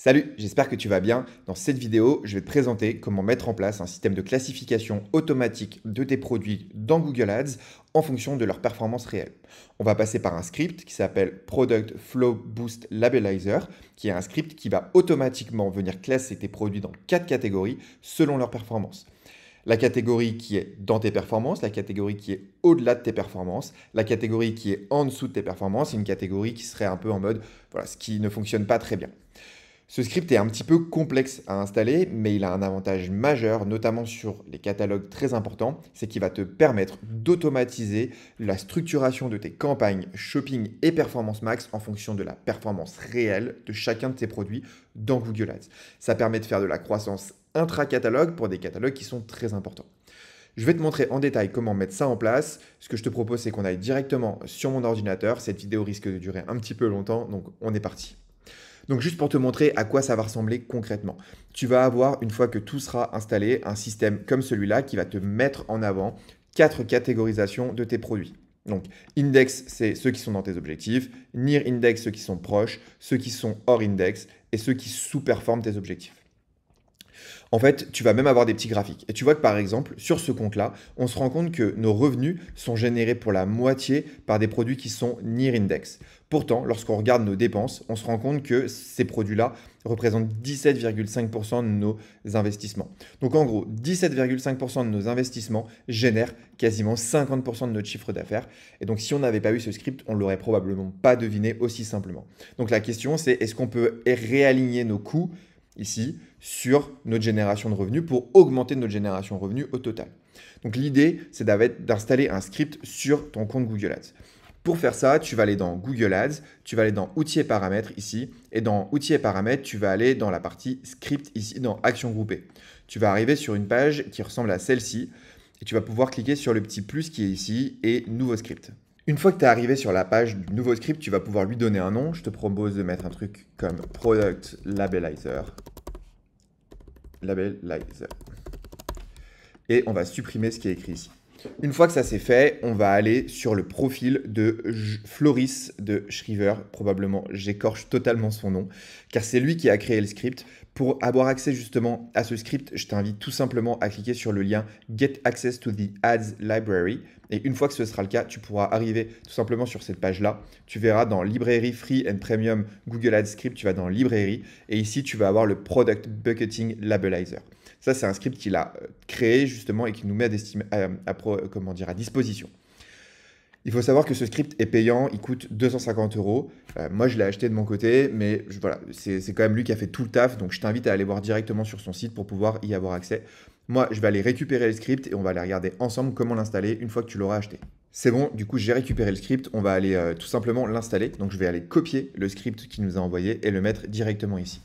Salut, j'espère que tu vas bien. Dans cette vidéo, je vais te présenter comment mettre en place un système de classification automatique de tes produits dans Google Ads en fonction de leur performance réelle. On va passer par un script qui s'appelle Product Flow Boost Labellizer, qui est un script qui va automatiquement venir classer tes produits dans 4 catégories selon leur performance. La catégorie qui est dans tes performances, la catégorie qui est au-delà de tes performances, la catégorie qui est en dessous de tes performances et une catégorie qui serait un peu en mode, voilà, ce qui ne fonctionne pas très bien. Ce script est un petit peu complexe à installer, mais il a un avantage majeur, notamment sur les catalogues très importants, c'est qu'il va te permettre d'automatiser la structuration de tes campagnes shopping et performance max en fonction de la performance réelle de chacun de tes produits dans Google Ads. Ça permet de faire de la croissance intra-catalogue pour des catalogues qui sont très importants. Je vais te montrer en détail comment mettre ça en place. Ce que je te propose, c'est qu'on aille directement sur mon ordinateur. Cette vidéo risque de durer un petit peu longtemps, donc on est parti. Donc juste pour te montrer à quoi ça va ressembler concrètement. Tu vas avoir, une fois que tout sera installé, un système comme celui-là qui va te mettre en avant 4 catégorisations de tes produits. Donc index, c'est ceux qui sont dans tes objectifs, near index, ceux qui sont proches, ceux qui sont hors index et ceux qui sous-performent tes objectifs. En fait, tu vas même avoir des petits graphiques. Et tu vois que par exemple, sur ce compte-là, on se rend compte que nos revenus sont générés pour la moitié par des produits qui sont near index. Pourtant, lorsqu'on regarde nos dépenses, on se rend compte que ces produits-là représentent 17,5% de nos investissements. Donc en gros, 17,5% de nos investissements génèrent quasiment 50% de notre chiffre d'affaires. Et donc si on n'avait pas eu ce script, on ne l'aurait probablement pas deviné aussi simplement. Donc la question, c'est est-ce qu'on peut réaligner nos coûts ici sur notre génération de revenus pour augmenter notre génération de revenus au total. Donc l'idée, c'est d'installer un script sur ton compte Google Ads. Pour faire ça, tu vas aller dans Google Ads, tu vas aller dans Outils et paramètres ici, et dans Outils et paramètres, tu vas aller dans la partie Script ici, dans Actions groupées. Tu vas arriver sur une page qui ressemble à celle-ci, et tu vas pouvoir cliquer sur le petit plus qui est ici, et Nouveau script. Une fois que tu es arrivé sur la page du nouveau script, tu vas pouvoir lui donner un nom. Je te propose de mettre un truc comme Product Labellizer. Et on va supprimer ce qui est écrit ici. Une fois que ça c'est fait, on va aller sur le profil de Floris de Shriver. Probablement, j'écorche totalement son nom, car c'est lui qui a créé le script. Pour avoir accès justement à ce script, je t'invite tout simplement à cliquer sur le lien Get Access to the Ads Library. Et une fois que ce sera le cas, tu pourras arriver tout simplement sur cette page-là. Tu verras dans Librairie Free and Premium Google Ads Script, tu vas dans Librairie. Et ici, tu vas avoir le Product Bucketing Labellizer. Ça, c'est un script qu'il a créé justement et qui nous met à disposition. Il faut savoir que ce script est payant, il coûte 250 €. Moi, je l'ai acheté de mon côté, mais voilà, c'est quand même lui qui a fait tout le taf. Donc, je t'invite à aller voir directement sur son site pour pouvoir y avoir accès. Moi, je vais aller récupérer le script et on va aller regarder ensemble comment l'installer une fois que tu l'auras acheté. C'est bon, du coup, j'ai récupéré le script. On va aller tout simplement l'installer. Donc, je vais aller copier le script qu'il nous a envoyé et le mettre directement ici.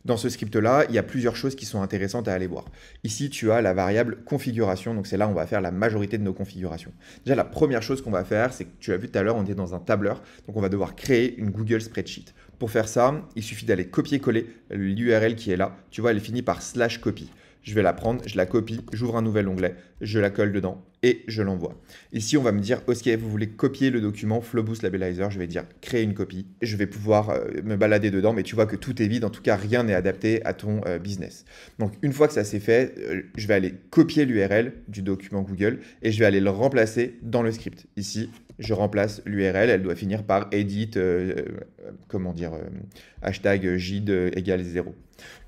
Dans ce script-là, il y a plusieurs choses qui sont intéressantes à aller voir. Ici, tu as la variable configuration. Donc, c'est là où on va faire la majorité de nos configurations. Déjà, la première chose qu'on va faire, c'est que tu as vu tout à l'heure, on est dans un tableur. Donc, on va devoir créer une Google Spreadsheet. Pour faire ça, il suffit d'aller copier-coller l'URL qui est là. Tu vois, elle finit par /copy. Je vais la prendre, je la copie, j'ouvre un nouvel onglet, je la colle dedans et je l'envoie. Ici, on va me dire, OK, vous voulez copier le document Flow Boost Labellizer. Je vais dire créer une copie. Je vais pouvoir me balader dedans, mais tu vois que tout est vide. En tout cas, rien n'est adapté à ton business. Donc, une fois que ça c'est fait, je vais aller copier l'URL du document Google et je vais aller le remplacer dans le script. Ici, je remplace l'URL. Elle doit finir par edit, hashtag JID égale 0.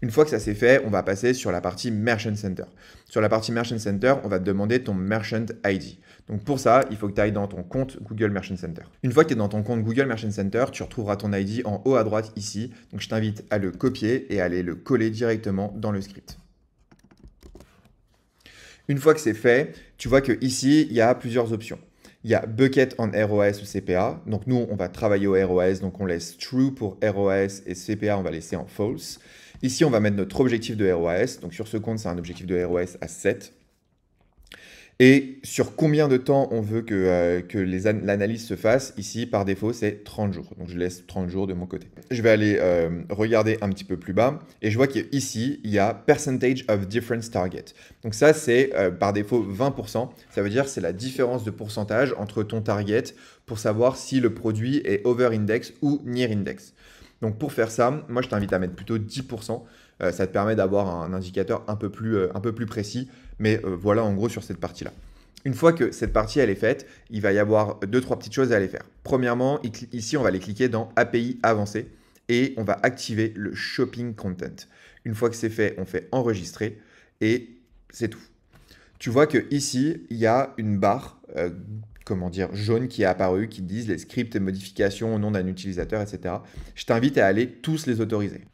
Une fois que ça c'est fait, on va passer sur la partie Merchant Center. Sur la partie Merchant Center, on va te demander ton Merchant ID. Donc pour ça, il faut que tu ailles dans ton compte Google Merchant Center. Une fois que tu es dans ton compte Google Merchant Center, tu retrouveras ton ID en haut à droite ici. Donc je t'invite à le copier et à aller le coller directement dans le script. Une fois que c'est fait, tu vois qu'ici, il y a plusieurs options. Il y a Bucket en ROS ou CPA. Donc nous, on va travailler au ROS. Donc on laisse True pour ROS et CPA, on va laisser en False. Ici, on va mettre notre objectif de ROAS. Donc, sur ce compte, c'est un objectif de ROAS à 7. Et sur combien de temps on veut que l'analyse se fasse, ici, par défaut, c'est 30 jours. Donc, je laisse 30 jours de mon côté. Je vais aller regarder un petit peu plus bas. Et je vois qu'ici, il y a Percentage of Difference Target. Donc, ça, c'est par défaut 20%. Ça veut dire que c'est la différence de pourcentage entre ton target pour savoir si le produit est over-index ou near-index. Donc pour faire ça, moi je t'invite à mettre plutôt 10%. Ça te permet d'avoir un indicateur un peu plus précis. Mais voilà en gros sur cette partie-là. Une fois que cette partie elle est faite, il va y avoir deux, trois petites choses à aller faire. Premièrement, ici on va aller cliquer dans API avancé et on va activer le shopping content. Une fois que c'est fait, on fait enregistrer et c'est tout. Tu vois que ici il y a une barre jaune qui est apparue qui disent les scripts et modifications au nom d'un utilisateur, etc. Je t'invite à aller tous les autoriser.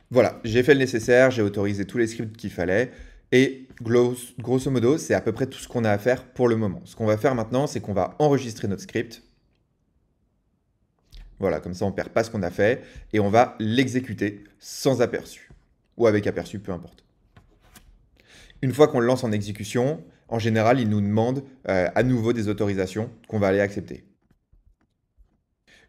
Voilà, j'ai fait le nécessaire, j'ai autorisé tous les scripts qu'il fallait. Et grosso modo, c'est à peu près tout ce qu'on a à faire pour le moment. Ce qu'on va faire maintenant, c'est qu'on va enregistrer notre script. Voilà, comme ça on ne perd pas ce qu'on a fait. Et on va l'exécuter sans aperçu. Ou avec aperçu, peu importe. Une fois qu'on le lance en exécution, en général, il nous demande à nouveau des autorisations qu'on va aller accepter.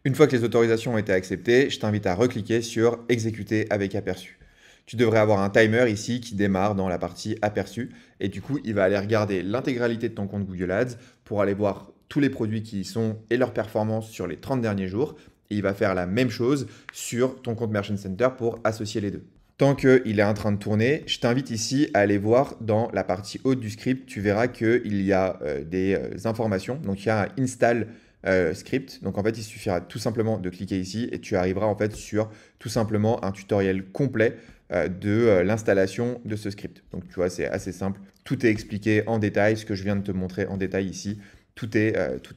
Une fois que les autorisations ont été acceptées, je t'invite à recliquer sur exécuter avec aperçu. Tu devrais avoir un timer ici qui démarre dans la partie aperçu et du coup, il va aller regarder l'intégralité de ton compte Google Ads pour aller voir tous les produits qui y sont et leur performance sur les 30 derniers jours. Et il va faire la même chose sur ton compte Merchant Center pour associer les deux. Tant qu'il est en train de tourner, je t'invite ici à aller voir dans la partie haute du script. Tu verras qu'il y a des informations. Donc, il y a un install script. Donc, en fait, il suffira tout simplement de cliquer ici et tu arriveras en fait sur tout simplement un tutoriel complet de l'installation de ce script. Donc, tu vois, c'est assez simple. Tout est expliqué en détail. Ce que je viens de te montrer en détail ici, tout est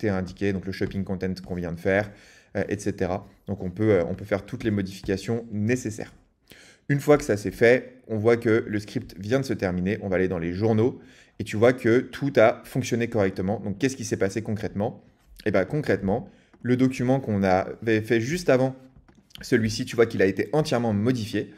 indiqué. Donc, le shopping content qu'on vient de faire, etc. Donc, on peut faire toutes les modifications nécessaires. Une fois que ça s'est fait, on voit que le script vient de se terminer. On va aller dans les journaux et tu vois que tout a fonctionné correctement. Donc, qu'est-ce qui s'est passé concrètement? Et bien, concrètement, le document qu'on avait fait juste avant, celui-ci, tu vois qu'il a été entièrement modifié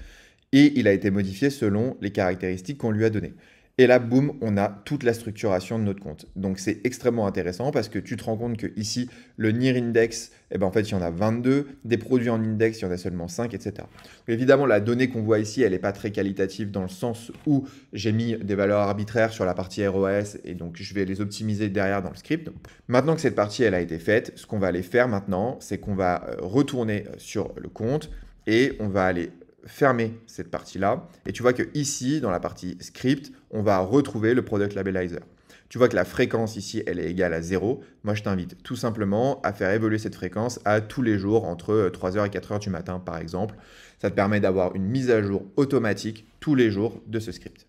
et il a été modifié selon les caractéristiques qu'on lui a données. Et là, boum, on a toute la structuration de notre compte. Donc, c'est extrêmement intéressant parce que tu te rends compte que ici, le near index, eh ben, en fait, il y en a 22. Des produits en index, il y en a seulement 5, etc. Donc, évidemment, la donnée qu'on voit ici, elle n'est pas très qualitative dans le sens où j'ai mis des valeurs arbitraires sur la partie ROAS et donc je vais les optimiser derrière dans le script. Maintenant que cette partie, elle a été faite, ce qu'on va aller faire maintenant, c'est qu'on va retourner sur le compte et on va aller fermer cette partie-là. Et tu vois que ici, dans la partie script, on va retrouver le product labellizer. Tu vois que la fréquence ici, elle est égale à 0. Moi, je t'invite tout simplement à faire évoluer cette fréquence à tous les jours entre 3h et 4h du matin, par exemple. Ça te permet d'avoir une mise à jour automatique tous les jours de ce script.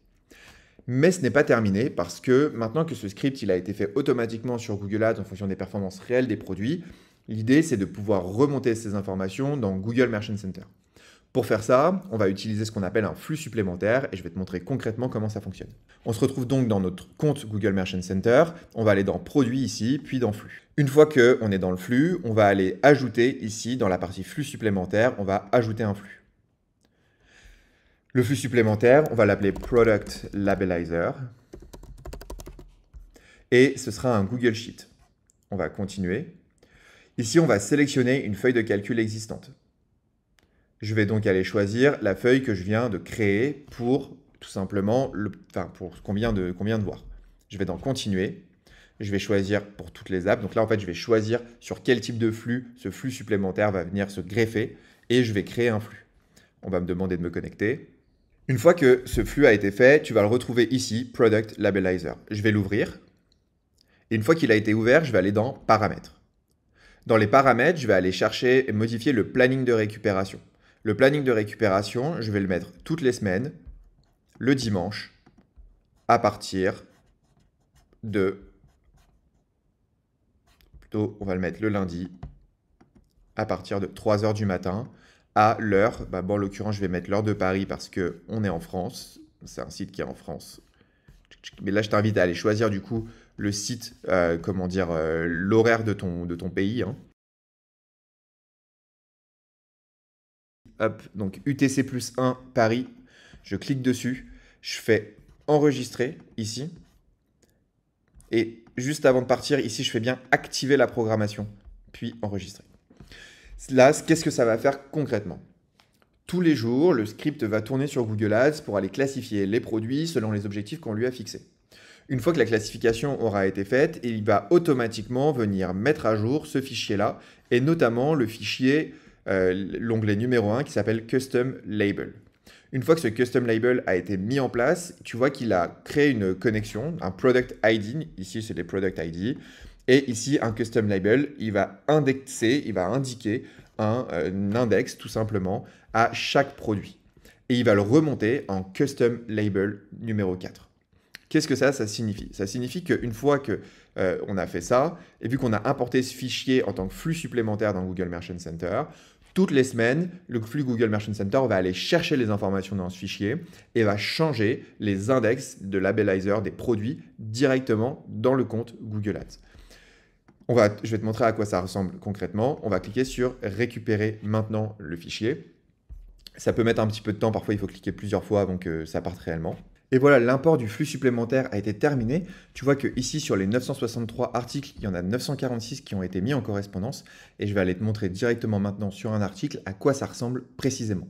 Mais ce n'est pas terminé parce que maintenant que ce script il a été fait automatiquement sur Google Ads en fonction des performances réelles des produits, l'idée c'est de pouvoir remonter ces informations dans Google Merchant Center. Pour faire ça, on va utiliser ce qu'on appelle un flux supplémentaire et je vais te montrer concrètement comment ça fonctionne. On se retrouve donc dans notre compte Google Merchant Center. On va aller dans Produits ici, puis dans Flux. Une fois qu'on est dans le flux, on va aller ajouter ici, dans la partie flux supplémentaire, on va ajouter un flux. Le flux supplémentaire, on va l'appeler Product Labellizer. Et ce sera un Google Sheet. On va continuer. Ici, on va sélectionner une feuille de calcul existante. Je vais donc aller choisir la feuille que je viens de créer pour tout simplement, pour ce qu'on vient de voir. Je vais dans Continuer. Je vais choisir pour toutes les apps. Donc là, en fait, je vais choisir sur quel type de flux ce flux supplémentaire va venir se greffer et je vais créer un flux. On va me demander de me connecter. Une fois que ce flux a été fait, tu vas le retrouver ici, Product Labellizer. Je vais l'ouvrir. Et une fois qu'il a été ouvert, je vais aller dans Paramètres. Dans les paramètres, je vais aller chercher et modifier le planning de récupération. Le planning de récupération, je vais le mettre toutes les semaines, le dimanche, à partir de... Plutôt, on va le mettre le lundi, à partir de 3h du matin, à l'heure. Bon, en l'occurrence, je vais mettre l'heure de Paris parce qu'on est en France. C'est un site qui est en France. Mais là, je t'invite à aller choisir du coup le site, l'horaire de ton pays. Hein. Hop, donc UTC plus 1 Paris, je clique dessus, je fais enregistrer ici. Et juste avant de partir, ici, je fais bien activer la programmation, puis enregistrer. Là, qu'est-ce que ça va faire concrètement? Tous les jours, le script va tourner sur Google Ads pour aller classifier les produits selon les objectifs qu'on lui a fixés. Une fois que la classification aura été faite, il va automatiquement venir mettre à jour ce fichier-là, et notamment le fichier l'onglet numéro 1 qui s'appelle Custom Label. Une fois que ce Custom Label a été mis en place, tu vois qu'il a créé une connexion, un Product ID, ici c'est les Product ID, et ici un Custom Label, il va indexer, il va indiquer un index tout simplement à chaque produit. Et il va le remonter en Custom Label numéro 4. Qu'est-ce que ça signifie? Ça signifie qu'une fois que on a fait ça, et vu qu'on a importé ce fichier en tant que flux supplémentaire dans Google Merchant Center, toutes les semaines, le flux Google Merchant Center va aller chercher les informations dans ce fichier et va changer les index de labellizer des produits directement dans le compte Google Ads. Je vais te montrer à quoi ça ressemble concrètement. On va cliquer sur récupérer maintenant le fichier. Ça peut mettre un petit peu de temps, parfois il faut cliquer plusieurs fois avant que ça parte réellement. Et voilà, l'import du flux supplémentaire a été terminé. Tu vois que ici sur les 963 articles, il y en a 946 qui ont été mis en correspondance. Et je vais aller te montrer directement maintenant sur un article à quoi ça ressemble précisément.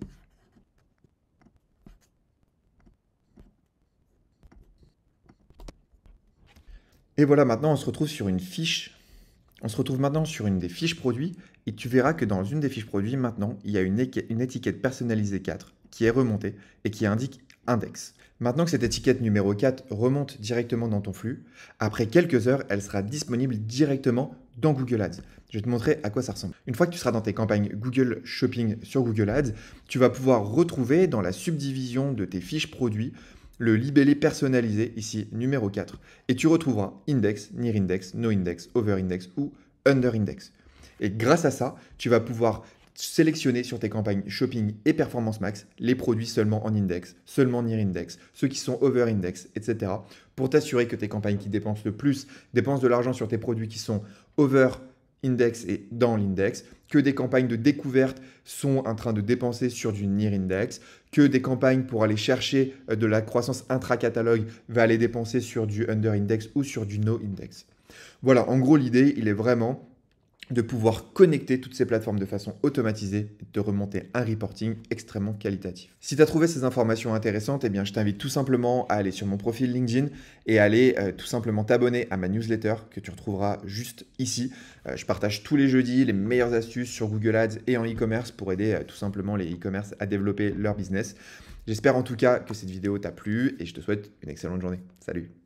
Et voilà, maintenant on se retrouve sur une fiche. On se retrouve maintenant sur une des fiches produits et tu verras que dans une des fiches produits, maintenant, il y a une étiquette personnalisée 4 qui est remontée et qui indique index. Maintenant que cette étiquette numéro 4 remonte directement dans ton flux, après quelques heures, elle sera disponible directement dans Google Ads. Je vais te montrer à quoi ça ressemble. Une fois que tu seras dans tes campagnes Google Shopping sur Google Ads, tu vas pouvoir retrouver dans la subdivision de tes fiches produits le libellé personnalisé, ici numéro 4, et tu retrouveras index, near index, no index, over index ou under index. Et grâce à ça, tu vas pouvoir sélectionner sur tes campagnes shopping et performance max les produits seulement en index, seulement near index, ceux qui sont over index, etc. pour t'assurer que tes campagnes qui dépensent le plus dépensent de l'argent sur tes produits qui sont over index et dans l'index, que des campagnes de découverte sont en train de dépenser sur du near index, que des campagnes pour aller chercher de la croissance intra-catalogue va aller dépenser sur du under index ou sur du no index. Voilà, en gros l'idée, il est vraiment de pouvoir connecter toutes ces plateformes de façon automatisée et de remonter un reporting extrêmement qualitatif. Si tu as trouvé ces informations intéressantes, eh bien, je t'invite tout simplement à aller sur mon profil LinkedIn et aller tout simplement t'abonner à ma newsletter que tu retrouveras juste ici. Je partage tous les jeudis les meilleures astuces sur Google Ads et en e-commerce pour aider tout simplement les e-commerce à développer leur business. J'espère en tout cas que cette vidéo t'a plu et je te souhaite une excellente journée. Salut!